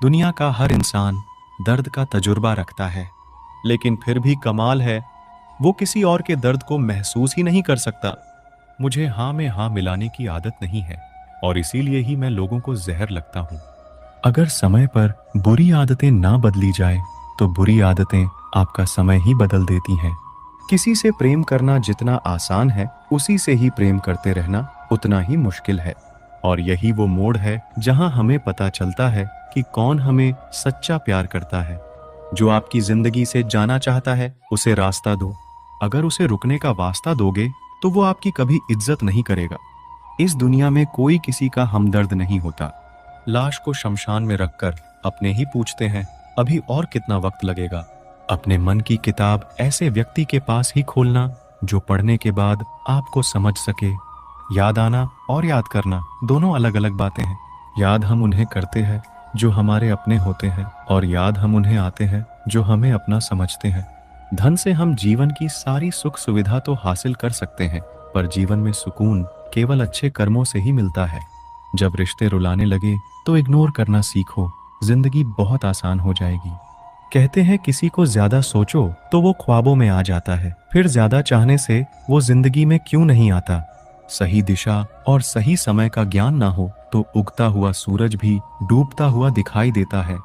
दुनिया का हर इंसान दर्द का तजुर्बा रखता है, लेकिन फिर भी कमाल है, वो किसी और के दर्द को महसूस ही नहीं कर सकता। मुझे हाँ में हाँ मिलाने की आदत नहीं है और इसीलिए ही मैं लोगों को जहर लगता हूँ। अगर समय पर बुरी आदतें ना बदली जाए तो बुरी आदतें आपका समय ही बदल देती हैं। किसी से प्रेम करना जितना आसान है, उसी से ही प्रेम करते रहना उतना ही मुश्किल है। और यही वो मोड़ है जहां हमें पता चलता है कि कौन हमें सच्चा प्यार करता है। जो आपकी जिंदगी से जाना चाहता है, उसे रास्ता दो। अगर उसे रुकने का वास्ता दोगे तो वो आपकी कभी इज्जत नहीं करेगा। इस दुनिया में कोई किसी का हमदर्द नहीं होता। लाश को शमशान में रखकर अपने ही पूछते हैं, अभी और कितना वक्त लगेगा। अपने मन की किताब ऐसे व्यक्ति के पास ही खोलना जो पढ़ने के बाद आपको समझ सके। याद आना और याद करना दोनों अलग अलग बातें हैं। याद हम उन्हें करते हैं जो हमारे अपने होते हैं, और याद हम उन्हें आते हैं जो हमें अपना समझते हैं। धन से हम जीवन की सारी सुख सुविधा तो हासिल कर सकते हैं, पर जीवन में सुकून केवल अच्छे कर्मों से ही मिलता है। जब रिश्ते रुलाने लगे तो इग्नोर करना सीखो, जिंदगी बहुत आसान हो जाएगी। कहते हैं किसी को ज्यादा सोचो तो वो ख्वाबों में आ जाता है, फिर ज्यादा चाहने से वो जिंदगी में क्यों नहीं आता। सही दिशा और सही समय का ज्ञान ना हो तो उगता हुआ सूरज भी डूबता हुआ दिखाई देता है।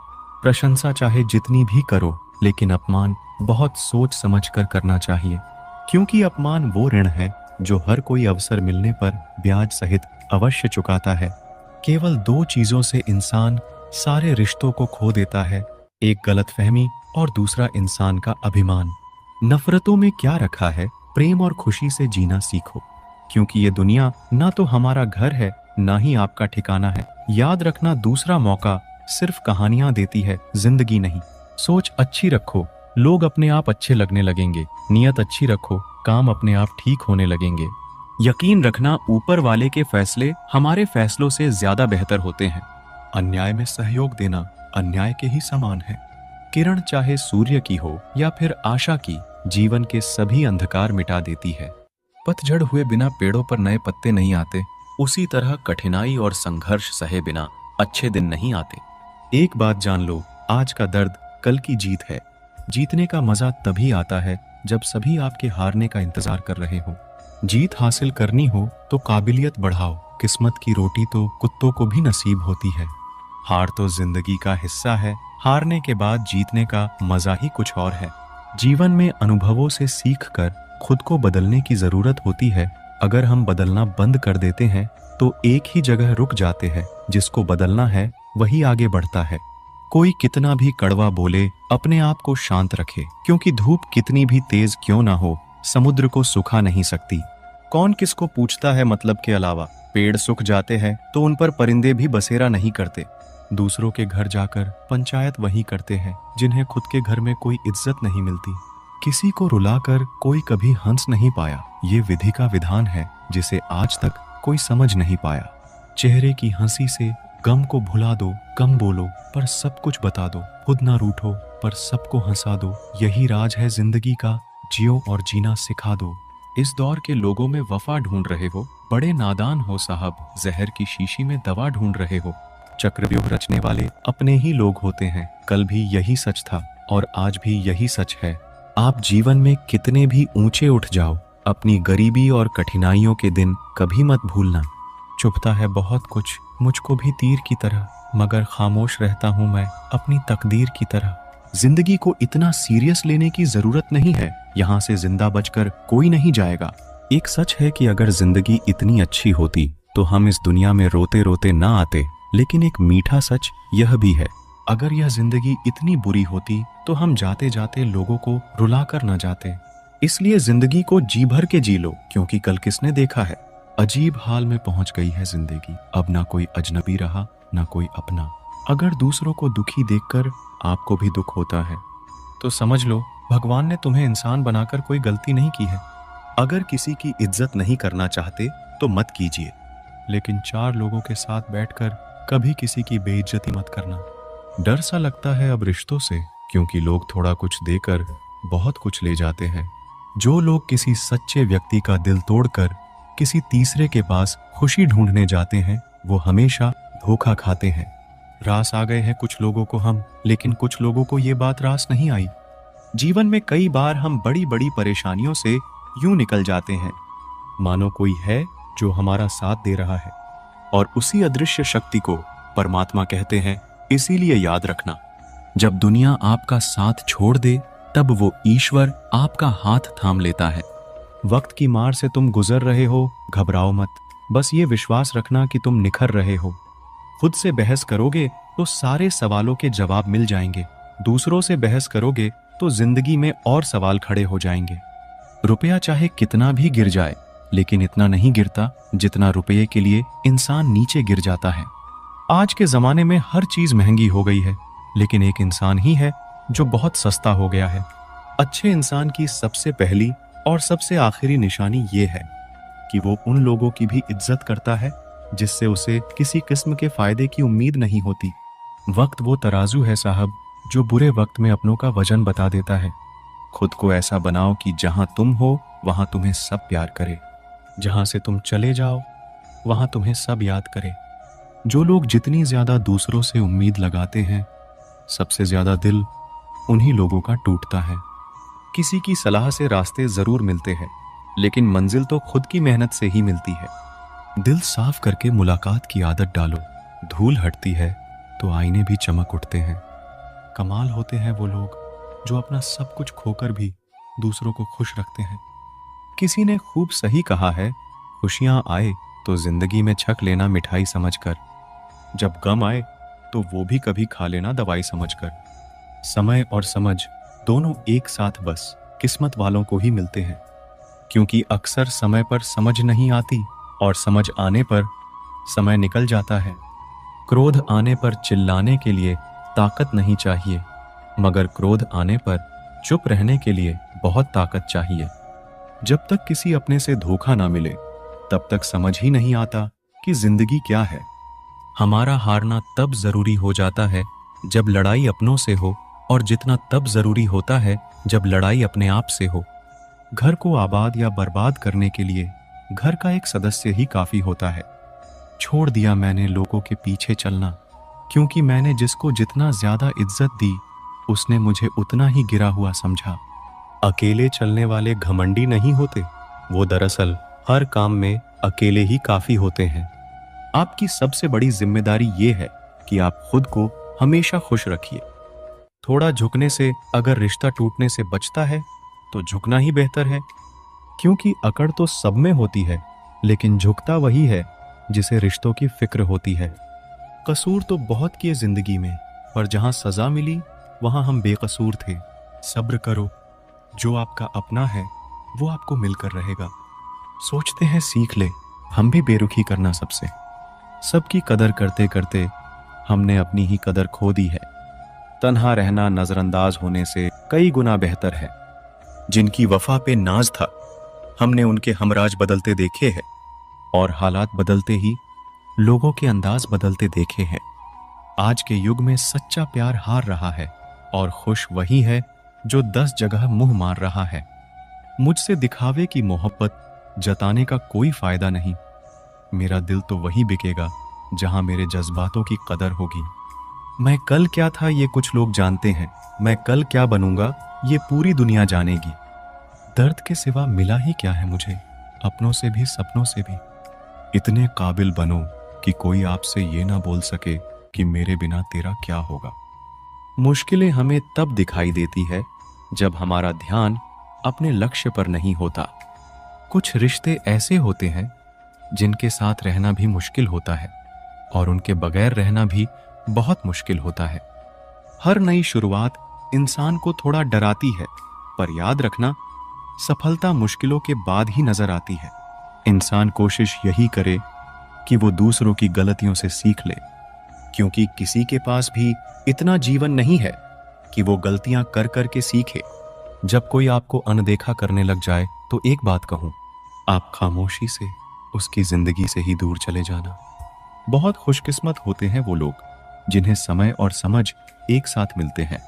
प्रशंसा चाहे जितनी भी करो, लेकिन अपमान बहुत सोच समझ कर करना चाहिए, क्योंकि अपमान वो ऋण है जो हर कोई अवसर मिलने पर ब्याज सहित अवश्य चुकाता है। केवल दो चीजों से इंसान सारे रिश्तों को खो देता है, एक गलतफहमी और दूसरा इंसान का अभिमान। नफरतों में क्या रखा है, प्रेम और खुशी से जीना सीखो, क्योंकि ये दुनिया ना तो हमारा घर है, ना ही आपका ठिकाना है। याद रखना, दूसरा मौका सिर्फ कहानियां देती है, जिंदगी नहीं। सोच अच्छी रखो, लोग अपने आप अच्छे लगने लगेंगे। नियत अच्छी रखो, काम अपने आप ठीक होने लगेंगे। यकीन रखना, ऊपर वाले के फैसले हमारे फैसलों से ज्यादा बेहतर होते हैं। अन्याय में सहयोग देना अन्याय के ही समान है। किरण चाहे सूर्य की हो या फिर आशा की, जीवन के सभी अंधकार मिटा देती है। पतझड़ हुए बिना पेड़ों पर नए पत्ते नहीं आते, उसी तरह कठिनाई और संघर्ष सहे बिना अच्छे दिन नहीं आते। एक बात जान लो, आज का दर्द कल की जीत है। जीतने का मजा तभी आता है जब सभी आपके हारने का इंतजार कर रहे हो। जीत हासिल करनी हो तो काबिलियत बढ़ाओ, किस्मत की रोटी तो कुत्तों को भी नसीब होती है। हार तो जिंदगी का हिस्सा है, हारने के बाद जीतने का मजा ही कुछ और है। जीवन में अनुभवों से सीख कर खुद को बदलने की जरूरत होती है। अगर हम बदलना बंद कर देते हैं तो एक ही जगह रुक जाते हैं। जिसको बदलना है वही आगे बढ़ता है। कोई कितना भी कड़वा बोले, अपने आप को शांत रखे, क्योंकि धूप कितनी भी तेज क्यों ना हो, समुद्र को सुखा नहीं सकती। कौन किसको पूछता है मतलब के अलावा। पेड़ सूख जाते हैं तो उन पर परिंदे भी बसेरा नहीं करते। दूसरों के घर जाकर पंचायत वही करते हैं जिन्हें खुद के घर में कोई इज्जत नहीं मिलती। किसी को रुलाकर कोई कभी हंस नहीं पाया, ये विधि का विधान है जिसे आज तक कोई समझ नहीं पाया। चेहरे की हंसी से गम को भुला दो, कम बोलो पर सब कुछ बता दो, खुद ना रूठो पर सबको हंसा दो। यही राज है जिंदगी का, जियो और जीना सिखा दो। इस दौर के लोगों में वफा ढूंढ रहे हो, बड़े नादान हो साहब, जहर की शीशी में दवा ढूंढ रहे हो। चक्रव्यूह रचने वाले अपने ही लोग होते हैं। कल भी यही सच था और आज भी यही सच है। आप जीवन में कितने भी ऊंचे उठ जाओ, अपनी गरीबी और कठिनाइयों के दिन कभी मत भूलना। चुभता है बहुत कुछ मुझको भी तीर की तरह, मगर खामोश रहता हूं मैं अपनी तकदीर की तरह। जिंदगी को इतना सीरियस लेने की जरूरत नहीं है, यहाँ से जिंदा बचकर कोई नहीं जाएगा। एक सच है कि अगर जिंदगी इतनी अच्छी होती तो हम इस दुनिया में रोते रोते ना आते, लेकिन एक मीठा सच यह भी है, अगर यह जिंदगी इतनी बुरी होती तो हम जाते जाते लोगों को रुला कर न जाते। इसलिए जिंदगी को जी भर के जी लो, क्योंकि कल किसने देखा है। अजीब हाल में पहुंच गई है जिंदगी, अब ना कोई अजनबी रहा ना कोई अपना। अगर दूसरों को दुखी देखकर आपको भी दुख होता है तो समझ लो भगवान ने तुम्हें इंसान बनाकर कोई गलती नहीं की है। अगर किसी की इज्जत नहीं करना चाहते तो मत कीजिए, लेकिन चार लोगों के साथ बैठकर कभी किसी की बेइज्जती मत करना। डर सा लगता है अब रिश्तों से, क्योंकि लोग थोड़ा कुछ देकर बहुत कुछ ले जाते हैं। जो लोग किसी सच्चे व्यक्ति का दिल तोड़कर किसी तीसरे के पास खुशी ढूंढने जाते हैं, वो हमेशा धोखा खाते हैं। रास आ गए हैं कुछ लोगों को हम, लेकिन कुछ लोगों को ये बात रास नहीं आई। जीवन में कई बार हम बड़ी बड़ी परेशानियों से यूं निकल जाते हैं मानो कोई है जो हमारा साथ दे रहा है, और उसी अदृश्य शक्ति को परमात्मा कहते हैं। इसीलिए याद रखना, जब दुनिया आपका साथ छोड़ दे तब वो ईश्वर आपका हाथ थाम लेता है। वक्त की मार से तुम गुजर रहे हो, घबराओ मत। बस ये विश्वास रखना कि तुम निखर रहे हो। खुद से बहस करोगे तो सारे सवालों के जवाब मिल जाएंगे। दूसरों से बहस करोगे तो जिंदगी में और सवाल खड़े हो जाएंगे। रुपया चाहे कितना भी गिर जाए, लेकिन इतना नहीं गिरता जितना रुपये के लिए इंसान नीचे गिर जाता है। आज के जमाने में हर चीज महंगी हो गई है, लेकिन एक इंसान ही है जो बहुत सस्ता हो गया है। अच्छे इंसान की सबसे पहली और सबसे आखिरी निशानी ये है कि वो उन लोगों की भी इज्जत करता है जिससे उसे किसी किस्म के फायदे की उम्मीद नहीं होती। वक्त वो तराजू है साहब जो बुरे वक्त में अपनों का वजन बता देता है। खुद को ऐसा बनाओ कि जहां तुम हो वहां तुम्हें सब प्यार करे, जहां से तुम चले जाओ वहां तुम्हें सब याद करे। जो लोग जितनी ज्यादा दूसरों से उम्मीद लगाते हैं, सबसे ज्यादा दिल उन्हीं लोगों का टूटता है। किसी की सलाह से रास्ते जरूर मिलते हैं, लेकिन मंजिल तो खुद की मेहनत से ही मिलती है। दिल साफ करके मुलाकात की आदत डालो। धूल हटती है तो आईने भी चमक उठते हैं। कमाल होते हैं वो लोग जो अपना सब कुछ खोकर भी दूसरों को खुश रखते हैं। किसी ने खूब सही कहा है, खुशियां आए तो जिंदगी में छक लेना मिठाई समझकर, जब गम आए तो वो भी कभी खा लेना दवाई समझकर। समय और समझ दोनों एक साथ बस किस्मत वालों को ही मिलते हैं, क्योंकि अक्सर समय पर समझ नहीं आती और समझ आने पर समय निकल जाता है। क्रोध आने पर चिल्लाने के लिए ताकत नहीं चाहिए, मगर क्रोध आने पर चुप रहने के लिए बहुत ताकत चाहिए। जब तक किसी अपने से धोखा ना मिले तब तक समझ ही नहीं आता कि जिंदगी क्या है। हमारा हारना तब जरूरी हो जाता है जब लड़ाई अपनों से हो, और जितना तब जरूरी होता है जब लड़ाई अपने आप से हो। घर को आबाद या बर्बाद करने के लिए घर का एक सदस्य ही काफी होता है। छोड़ दिया मैंने लोगों के पीछे चलना, क्योंकि मैंने जिसको जितना ज्यादा इज्जत दी उसने मुझे उतना ही गिरा हुआ समझा। अकेले चलने वाले घमंडी नहीं होते, वो दरअसल हर काम में अकेले ही काफी होते हैं। आपकी सबसे बड़ी जिम्मेदारी ये है कि आप खुद को हमेशा खुश रखिए। थोड़ा झुकने से अगर रिश्ता टूटने से बचता है तो झुकना ही बेहतर है, क्योंकि अकड़ तो सब में होती है, लेकिन झुकता वही है जिसे रिश्तों की फिक्र होती है। कसूर तो बहुत किए जिंदगी में, पर जहां सजा मिली वहां हम बेकसूर थे। सब्र करो, जो आपका अपना है वो आपको मिलकर रहेगा। सोचते हैं सीख ले, हम भी बेरुखी करना सबसे। सबकी कदर करते करते हमने अपनी ही कदर खो दी है। तन्हा रहना नजरअंदाज होने से कई गुना बेहतर है। जिनकी वफा पे नाज था, हमने उनके हमराज बदलते देखे हैं, और हालात बदलते ही लोगों के अंदाज बदलते देखे हैं। आज के युग में सच्चा प्यार हार रहा है, और खुश वही है जो 10 जगह मुंह मार रहा है। मुझसे दिखावे की मोहब्बत जताने का कोई फायदा नहीं। मेरा दिल तो वही बिकेगा जहां मेरे जज्बातों की कदर होगी। मैं कल क्या था ये कुछ लोग जानते हैं, मैं कल क्या बनूंगा ये पूरी दुनिया जानेगी। दर्द के सिवा मिला ही क्या है मुझे, अपनों से भी सपनों से भी। इतने काबिल बनो कि कोई आपसे ये ना बोल सके कि मेरे बिना तेरा क्या होगा। मुश्किलें हमें तब दिखाई देती है जब हमारा ध्यान अपने लक्ष्य पर नहीं होता। कुछ रिश्ते ऐसे होते हैं जिनके साथ रहना भी मुश्किल होता है, और उनके बगैर रहना भी बहुत मुश्किल होता है। हर नई शुरुआत इंसान को थोड़ा डराती है, पर याद रखना, सफलता मुश्किलों के बाद ही नजर आती है। इंसान कोशिश यही करे कि वो दूसरों की गलतियों से सीख ले, क्योंकि किसी के पास भी इतना जीवन नहीं है कि वो गलतियां कर कर के सीखे। जब कोई आपको अनदेखा करने लग जाए तो एक बात कहूं, आप खामोशी से उसकी जिंदगी से ही दूर चले जाना। बहुत खुशकिस्मत होते हैं वो लोग जिन्हें समय और समझ एक साथ मिलते हैं,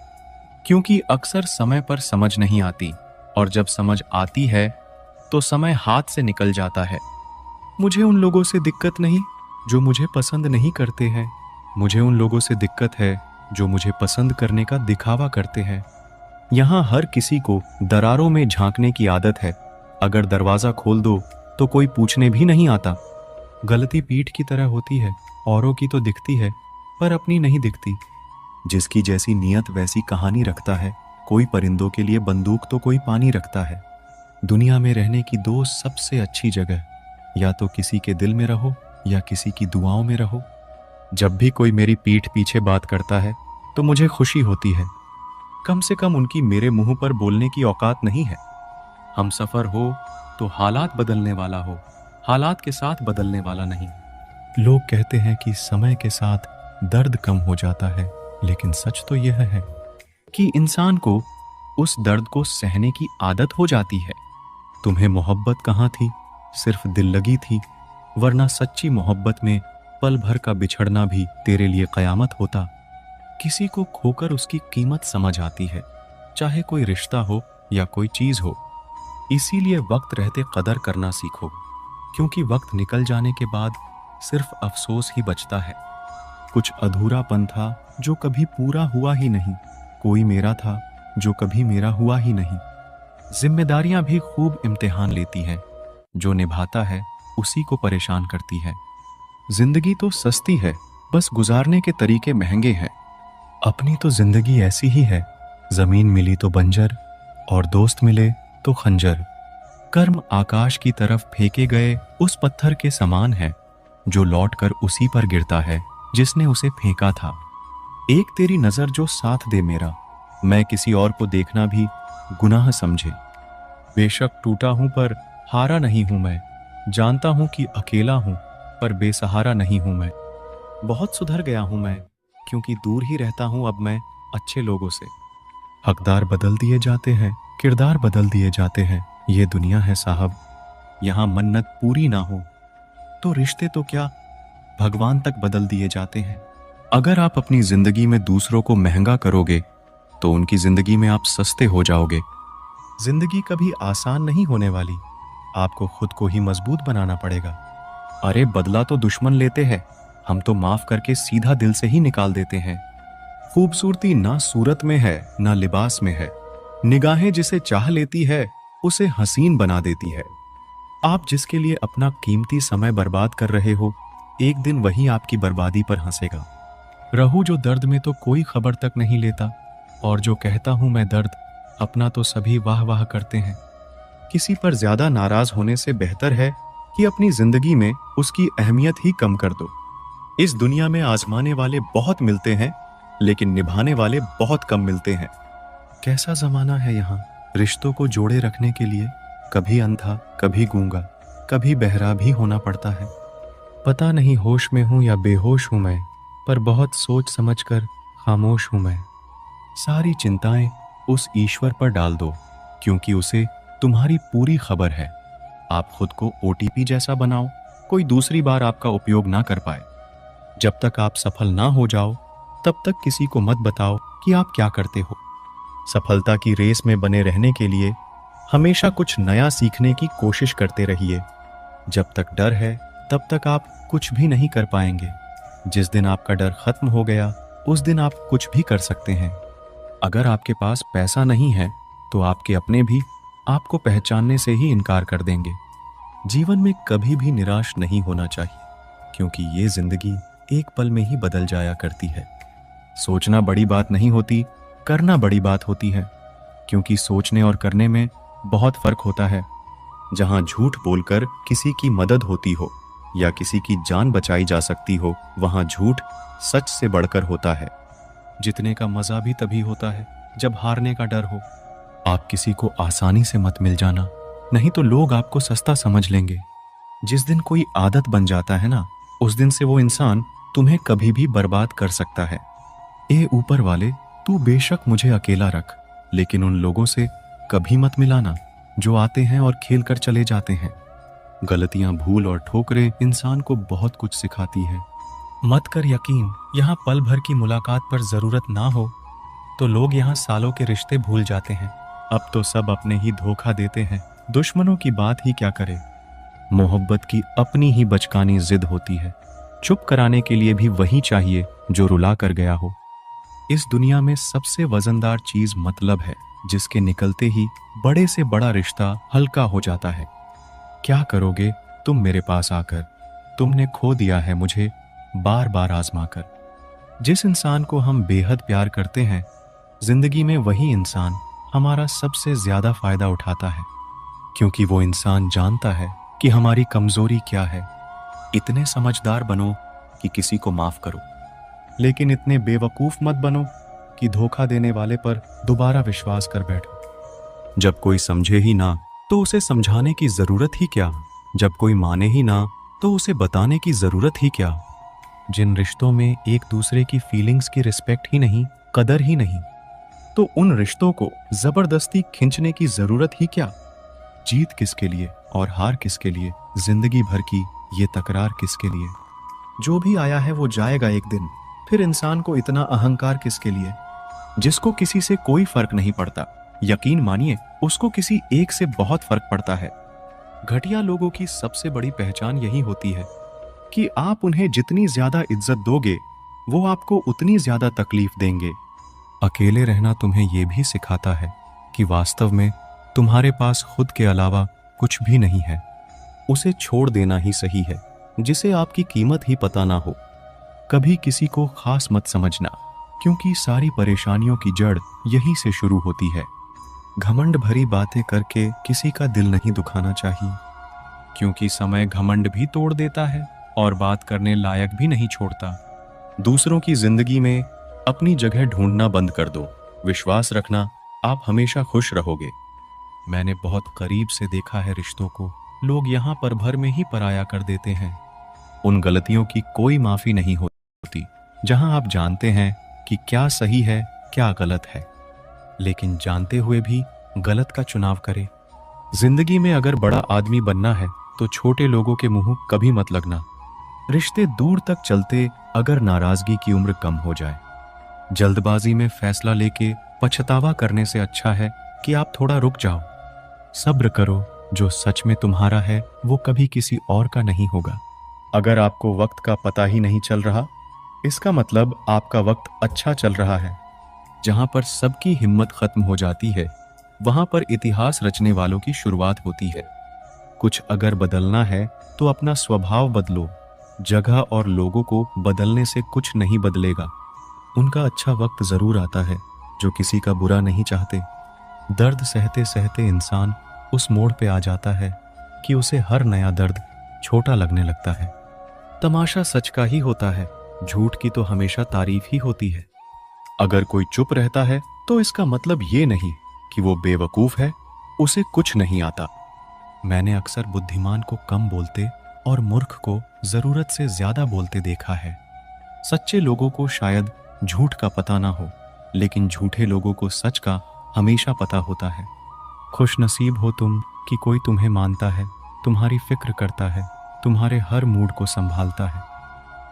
क्योंकि अक्सर समय पर समझ नहीं आती, और जब समझ आती है तो समय हाथ से निकल जाता है। मुझे उन लोगों से दिक्कत नहीं जो मुझे पसंद नहीं करते हैं, मुझे उन लोगों से दिक्कत है जो मुझे पसंद करने का दिखावा करते हैं। यहाँ हर किसी को दरारों में झांकने की आदत है। अगर दरवाज़ा खोल दो तो कोई पूछने भी नहीं आता। गलती पीठ की तरह होती है, औरों की तो दिखती है पर अपनी नहीं दिखती। जिसकी जैसी नियत वैसी कहानी रखता है। कोई परिंदों के लिए बंदूक तो कोई पानी रखता है। दुनिया में रहने की दो सबसे अच्छी जगह, या तो किसी के दिल में रहो या किसी की दुआओं में रहो। जब भी कोई मेरी पीठ पीछे बात करता है तो मुझे खुशी होती है। कम से कम उनकी मेरे मुंह पर बोलने की औकात नहीं है। हम सफर हो तो हालात बदलने वाला हो, हालात के साथ बदलने वाला नहीं। लोग कहते हैं कि समय के साथ दर्द कम हो जाता है, लेकिन सच तो यह है कि इंसान को उस दर्द को सहने की आदत हो जाती है। तुम्हें मोहब्बत कहाँ थी? सिर्फ दिल लगी थी, वरना सच्ची मोहब्बत में पल भर का बिछड़ना भी तेरे लिए कयामत होता। किसी को खोकर उसकी कीमत समझ आती है, चाहे कोई रिश्ता हो या कोई चीज हो। इसीलिए वक्त रहते कदर करना सीखो, क्योंकि वक्त निकल जाने के बाद सिर्फ अफसोस ही बचता है। कुछ अधूरापन था जो कभी पूरा हुआ ही नहीं, कोई मेरा था जो कभी मेरा हुआ ही नहीं। जिम्मेदारियां भी खूब इम्तिहान लेती हैं, जो निभाता है उसी को परेशान करती है। जिंदगी तो सस्ती है, बस गुजारने के तरीके महंगे हैं। अपनी तो जिंदगी ऐसी ही है, जमीन मिली तो बंजर और दोस्त मिले तो खंजर। कर्म आकाश की तरफ फेंके गए उस पत्थर के समान है, जो लौटकर उसी पर गिरता है जिसने उसे फेंका था। एक तेरी नजर जो साथ दे मेरा, मैं किसी और को देखना भी गुनाह समझे। बेशक टूटा हूं पर हारा नहीं हूं मैं, जानता हूं कि अकेला हूं पर बेसहारा नहीं हूं मैं। बहुत सुधर गया हूं मैं, क्योंकि दूर ही रहता हूं अब मैं अच्छे लोगों से। हकदार बदल दिए जाते हैं, किरदार बदल दिए जाते हैं, ये दुनिया है साहब। यहाँ मन्नत पूरी ना हो तो रिश्ते तो क्या भगवान तक बदल दिए जाते हैं। अगर आप अपनी जिंदगी में दूसरों को महंगा करोगे तो उनकी जिंदगी में आप सस्ते हो जाओगे। जिंदगी कभी आसान नहीं होने वाली, आपको खुद को ही मजबूत बनाना पड़ेगा। अरे बदला तो दुश्मन लेते हैं, हम तो माफ करके सीधा दिल से ही निकाल देते हैं। खूबसूरती ना सूरत में है ना लिबास में है, निगाहें जिसे चाह लेती है उसे हसीन बना देती है। आप जिसके लिए अपना कीमती समय बर्बाद कर रहे हो, एक दिन वही आपकी बर्बादी पर हंसेगा। रहूं जो दर्द में तो कोई खबर तक नहीं लेता, और जो कहता हूं मैं दर्द अपना तो सभी वाह वाह करते हैं। किसी पर ज्यादा नाराज होने से बेहतर है कि अपनी जिंदगी में उसकी अहमियत ही कम कर दो। इस दुनिया में आजमाने वाले बहुत मिलते हैं, लेकिन निभाने वाले बहुत कम मिलते हैं। कैसा जमाना है यहाँ, रिश्तों को जोड़े रखने के लिए कभी अंधा, कभी गूंगा, कभी बहरा भी होना पड़ता है। पता नहीं होश में हूं या बेहोश हूं मैं, पर बहुत सोच समझकर खामोश हूं मैं। सारी चिंताएं उस ईश्वर पर डाल दो, क्योंकि उसे तुम्हारी पूरी खबर है। आप खुद को ओटीपी जैसा बनाओ, कोई दूसरी बार आपका उपयोग ना कर पाए। जब तक आप सफल ना हो जाओ, तब तक किसी को मत बताओ कि आप क्या करते हो। सफलता की रेस में बने रहने के लिए हमेशा कुछ नया सीखने की कोशिश करते रहिए। जब तक डर है, तब तक आप कुछ भी नहीं कर पाएंगे। जिस दिन आपका डर खत्म हो गया, उस दिन आप कुछ भी कर सकते हैं। अगर आपके पास पैसा नहीं है, तो आपके अपने भी आपको पहचानने से ही इनकार कर देंगे। जीवन में कभी भी निराश नहीं होना चाहिए, क्योंकि ये जिंदगी एक पल में ही बदल जाया करती है। सोचना बड़ी बात नहीं होती, करना बड़ी बात होती है, क्योंकि सोचने और करने में बहुत फर्क होता है। जहां झूठ बोलकर किसी की मदद होती हो या किसी की जान बचाई जा सकती हो, वहां झूठ सच से बढ़कर होता है। जीतने का मजा भी तभी होता है जब हारने का डर हो। आप किसी को आसानी से मत मिल जाना, नहीं तो लोग आपको सस्ता समझ लेंगे। जिस दिन कोई आदत बन जाता है ना, उस दिन से वो इंसान तुम्हें कभी भी बर्बाद कर सकता है। ए ऊपर वाले, तू बेशक मुझे अकेला रख, लेकिन उन लोगों से कभी मत मिलाना जो आते हैं और खेल कर चले जाते हैं। गलतियां, भूल और ठोकरें इंसान को बहुत कुछ सिखाती है। मत कर यकीन, यहाँ पल भर की मुलाकात पर जरूरत ना हो तो लोग यहाँ सालों के रिश्ते भूल जाते हैं। अब तो सब अपने ही धोखा देते हैं, दुश्मनों की बात ही क्या करे। मोहब्बत की अपनी ही बचकानी जिद होती है, चुप कराने के लिए भी वही चाहिए जो रुला कर गया हो। इस दुनिया में सबसे वजनदार चीज मतलब है, जिसके निकलते ही बड़े से बड़ा रिश्ता हल्का हो जाता है। क्या करोगे तुम मेरे पास आकर? तुमने खो दिया है मुझे बार बार आजमा कर। जिस इंसान को हम बेहद प्यार करते हैं, जिंदगी में वही इंसान हमारा सबसे ज्यादा फायदा उठाता है, क्योंकि वो इंसान जानता है कि हमारी कमजोरी क्या है। इतने समझदार बनो कि किसी को माफ करो, लेकिन इतने बेवकूफ मत बनो कि धोखा देने वाले पर दोबारा विश्वास कर बैठो। जब कोई समझे ही ना तो उसे समझाने की जरूरत ही क्या? जब कोई माने ही ना तो उसे बताने की जरूरत ही क्या? जिन रिश्तों में एक दूसरे की फीलिंग्स की रिस्पेक्ट ही नहीं, कदर ही नहीं, तो उन रिश्तों को जबरदस्ती खींचने की जरूरत ही क्या? जीत किसके लिए और हार किसके लिए? जिंदगी भर की ये तकरार किसके लिए? जो भी आया है वो जाएगा एक दिन, फिर इंसान को इतना अहंकार किसके लिए? जिसको किसी से कोई फर्क नहीं पड़ता, यकीन मानिए उसको किसी एक से बहुत फर्क पड़ता है। घटिया लोगों की सबसे बड़ी पहचान यही होती है कि आप उन्हें जितनी ज्यादा इज्जत दोगे, वो आपको उतनी ज्यादा तकलीफ देंगे। अकेले रहना तुम्हें यह भी सिखाता है कि वास्तव में तुम्हारे पास खुद के अलावा कुछ भी नहीं है। उसे छोड़ देना ही सही है, जिसे आपकी कीमत ही पता ना हो। कभी किसी को खास मत समझना, क्योंकि सारी परेशानियों की जड़ यहीं से शुरू होती है। घमंड भरी बातें करके किसी का दिल नहीं दुखाना चाहिए, क्योंकि समय घमंड भी तोड़ देता है और बात करने लायक भी नहीं छोड़ता। दूसरों की जिंदगी में अपनी जगह ढूंढना बंद कर दो। विश्वास रखना, आप हमेशा खुश रहोगे। मैंने बहुत करीब से देखा है रिश्तों को लोग यहाँ पर भर में ही पराया कर देते हैं। उन गलतियों की कोई माफी नहीं होती जहां आप जानते हैं कि क्या सही है क्या गलत है, लेकिन जानते हुए भी गलत का चुनाव करें। जिंदगी में अगर बड़ा आदमी बनना है तो छोटे लोगों के मुंह कभी मत लगना। रिश्ते दूर तक चलते अगर नाराजगी की उम्र कम हो जाए। जल्दबाजी में फैसला लेके पछतावा करने से अच्छा है कि आप थोड़ा रुक जाओ। सब्र करो, जो सच में तुम्हारा है वो कभी किसी और का नहीं होगा। अगर आपको वक्त का पता ही नहीं चल रहा, इसका मतलब आपका वक्त अच्छा चल रहा है। जहां पर सबकी हिम्मत खत्म हो जाती है, वहां पर इतिहास रचने वालों की शुरुआत होती है। कुछ अगर बदलना है तो अपना स्वभाव बदलो। जगह और लोगों को बदलने से कुछ नहीं बदलेगा। उनका अच्छा वक्त जरूर आता है जो किसी का बुरा नहीं चाहते। दर्द सहते सहते इंसान उस मोड़ पे आ जाता है कि उसे हर नया दर्द छोटा लगने लगता है। तमाशा सच का ही होता है, झूठ की तो हमेशा तारीफ ही होती है। अगर कोई चुप रहता है तो इसका मतलब ये नहीं कि वो बेवकूफ है, उसे कुछ नहीं आता। मैंने अक्सर बुद्धिमान को कम बोलते और मूर्ख को जरूरत से ज्यादा बोलते देखा है। सच्चे लोगों को शायद झूठ का पता ना हो, लेकिन झूठे लोगों को सच का हमेशा पता होता है। खुश नसीब हो तुम कि कोई तुम्हें मानता है, तुम्हारी फिक्र करता है, तुम्हारे हर मूड को संभालता है।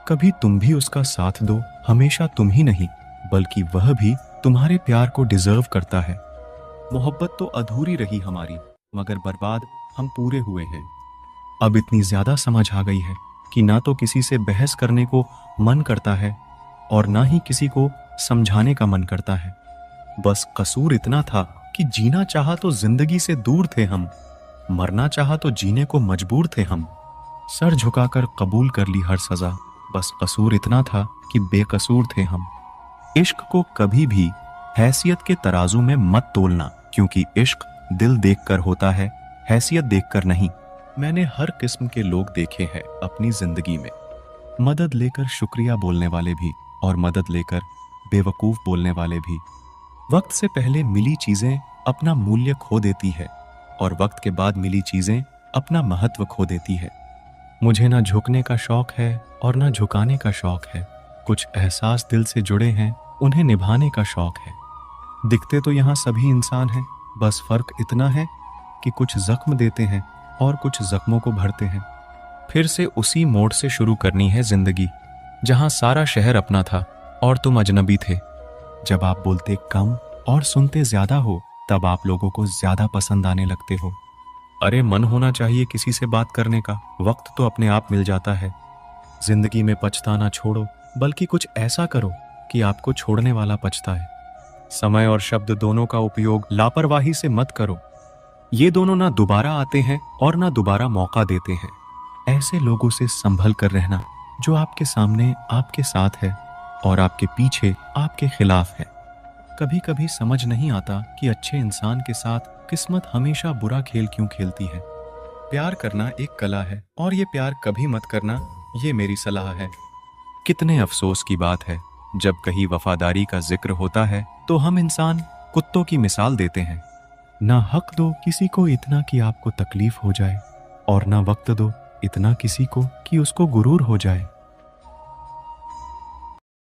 कभी तुम भी उसका साथ दो। हमेशा तुम ही नहीं, बल्कि वह भी तुम्हारे प्यार को डिजर्व करता है। मोहब्बत तो अधूरी रही हमारी, मगर बर्बाद हम पूरे हुए हैं। अब इतनी ज्यादा समझ आ गई है कि ना तो किसी से बहस करने को मन करता है और ना ही किसी को समझाने का मन करता है। बस कसूर इतना था कि जीना चाहा तो जिंदगी से दूर थे हम, मरना चाहा तो जीने को मजबूर थे हम। सर झुकाकर कबूल कर ली हर सजा, बस कसूर इतना था कि बेकसूर थे हम। इश्क को कभी भी हैसियत के तराजू में मत तोलना, क्योंकि इश्क दिल देखकर होता है, हैसियत देखकर नहीं। मैंने हर किस्म के लोग देखे हैं अपनी जिंदगी में। मदद लेकर शुक्रिया बोलने वाले भी और मदद लेकर बेवकूफ बोलने वाले भी। वक्त से पहले मिली चीजें अपना मूल्य खो देती है और वक्त के बाद मिली चीजें अपना महत्व खो देती है। मुझे ना झुकने का शौक है और ना झुकाने का शौक है। कुछ एहसास दिल से जुड़े हैं, उन्हें निभाने का शौक है। दिखते तो यहाँ सभी इंसान हैं, बस फर्क इतना है कि कुछ जख्म देते हैं और कुछ जख्मों को भरते हैं। फिर से उसी मोड़ से शुरू करनी है जिंदगी, जहां सारा शहर अपना था और तुम अजनबी थे। जब आप बोलते कम और सुनते ज्यादा हो, तब आप लोगों को ज्यादा पसंद आने लगते हो। अरे मन होना चाहिए किसी से बात करने का, वक्त तो अपने आप मिल जाता है। जिंदगी में पछताना छोड़ो, बल्कि कुछ ऐसा करो कि आपको छोड़ने वाला पछताए। समय और शब्द दोनों का उपयोग लापरवाही से मत करो। ये दोनों ना दोबारा आते हैं और ना दोबारा मौका देते हैं। ऐसे लोगों से संभल कर रहना जो आपके सामने आपके साथ है और आपके पीछे आपके खिलाफ है। कभी कभी समझ नहीं आता कि अच्छे इंसान के साथ किस्मत हमेशा बुरा खेल क्यों खेलती है। प्यार करना एक कला है और ये प्यार कभी मत करना, ये मेरी सलाह है। कितने अफसोस की बात है, जब कहीं वफादारी का जिक्र होता है तो हम इंसान कुत्तों की मिसाल देते हैं। ना हक दो किसी को इतना कि आपको तकलीफ हो जाए, और ना वक्त दो इतना किसी को कि उसको गुरूर हो जाए।